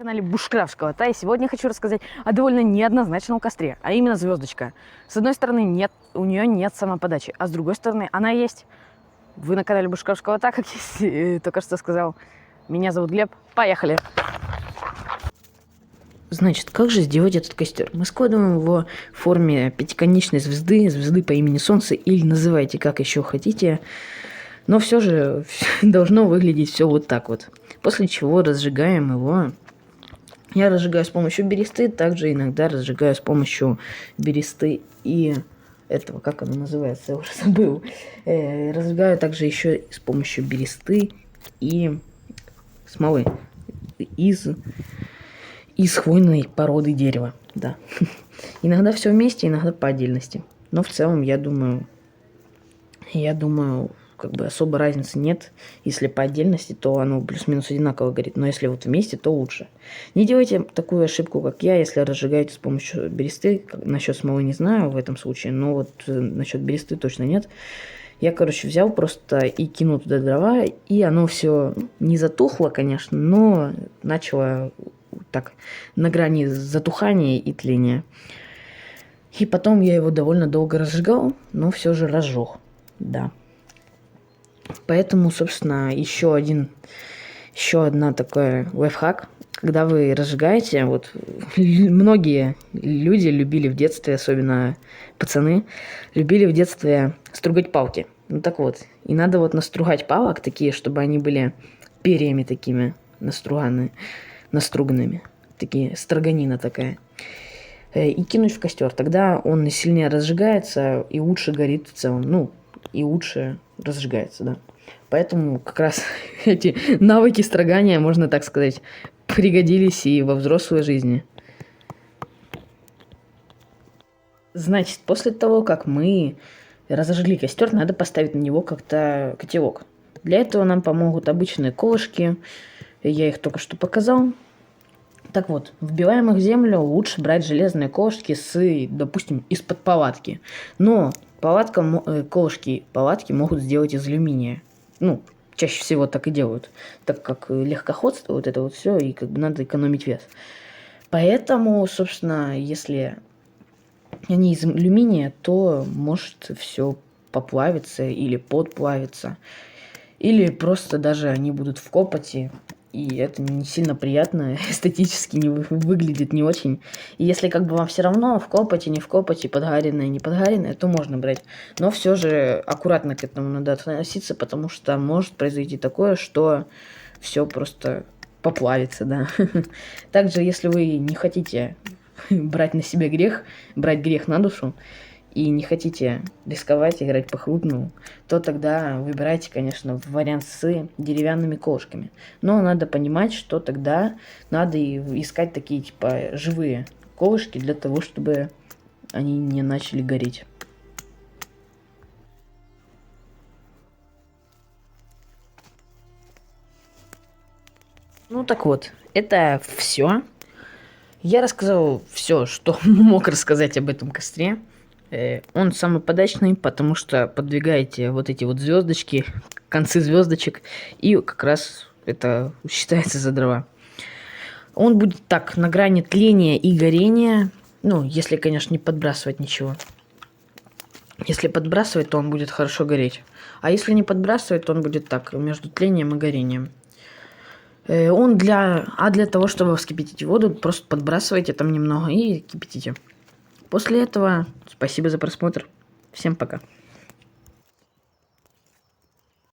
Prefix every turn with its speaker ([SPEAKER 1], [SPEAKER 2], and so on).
[SPEAKER 1] На канале Бушкрафтского, и сегодня хочу рассказать о довольно неоднозначном костре, а именно звездочка. С одной стороны, у нее нет самоподачи, а с другой стороны, она есть. Вы на канале Бушкрафтского, как я только что сказал. Меня зовут Глеб. Поехали! Значит, как же сделать этот костер? Мы складываем его в форме пятиконечной звезды, звезды по имени Солнце, или называйте как еще хотите. Но все же должно выглядеть все вот так вот. После чего разжигаем его. Я разжигаю с помощью бересты, также иногда разжигаю с помощью бересты и этого, как оно называется, я уже забыл. Разжигаю также еще с помощью бересты и смолы из хвойной породы дерева, да. Иногда все вместе, иногда по отдельности. Но в целом, я думаю, как бы особо разницы нет. Если по отдельности, то оно плюс-минус одинаково горит. Но если вот вместе, то лучше. Не делайте такую ошибку, как я, если разжигаете с помощью бересты. Насчет смолы не знаю в этом случае, но вот насчет бересты точно нет. Я, короче, взял просто и кинул туда дрова, и оно все не затухло, конечно, но начало так на грани затухания и тления. И потом я его довольно долго разжигал, но все же разжег, да. Поэтому, собственно, еще одна такой лайфхак. Когда вы разжигаете, вот многие люди любили в детстве, особенно пацаны, любили в детстве стругать палки. Ну так вот, и надо вот настругать палок такие, чтобы они были перьями такими наструганными, такие строганина такая. И кинуть в костер. Тогда он сильнее разжигается и лучше горит в целом. Ну, и лучше разжигается, да. Поэтому как раз эти навыки строгания, можно так сказать, пригодились и во взрослой жизни. Значит, после того, как мы разожгли костер, надо поставить на него как-то котелок. Для этого нам помогут обычные колышки. Я их только что показал. Так вот, вбиваем их в землю, лучше брать железные колышки допустим, из-под палатки. Но колышки палатки могут сделать из алюминия. Ну, чаще всего так и делают, так как легкоходство, вот это вот все, и как бы надо экономить вес. Поэтому, собственно, если они из алюминия, то может все поплавиться или подплавиться. Или просто даже они будут в копоти, и это не сильно приятно, эстетически не выглядит не очень. И если как бы вам все равно, в копоти, не в копоти, подгаренное, не подгаренное, то можно брать. Но все же аккуратно к этому надо относиться, потому что может произойти такое, что все просто поплавится, да. Также, если вы не хотите брать на себя грех, брать грех на душу, и не хотите рисковать, играть по-крупному, то тогда выбирайте, конечно, вариант с деревянными колышками. Но надо понимать, что тогда надо искать такие, типа, живые колышки для того, чтобы они не начали гореть. Ну так вот, это все. Я рассказал все, что мог рассказать об этом костре. Он самый подачный, потому что подвигаете вот эти вот звездочки, концы звездочек, и как раз это считается за дрова. Он будет так на грани тления и горения, ну, если, конечно, не подбрасывать ничего. Если подбрасывать, то он будет хорошо гореть. А если не подбрасывать, то он будет так, между тлением и горением. Для того, чтобы вскипятить воду, просто подбрасывайте там немного и кипятите. После этого спасибо за просмотр. Всем пока.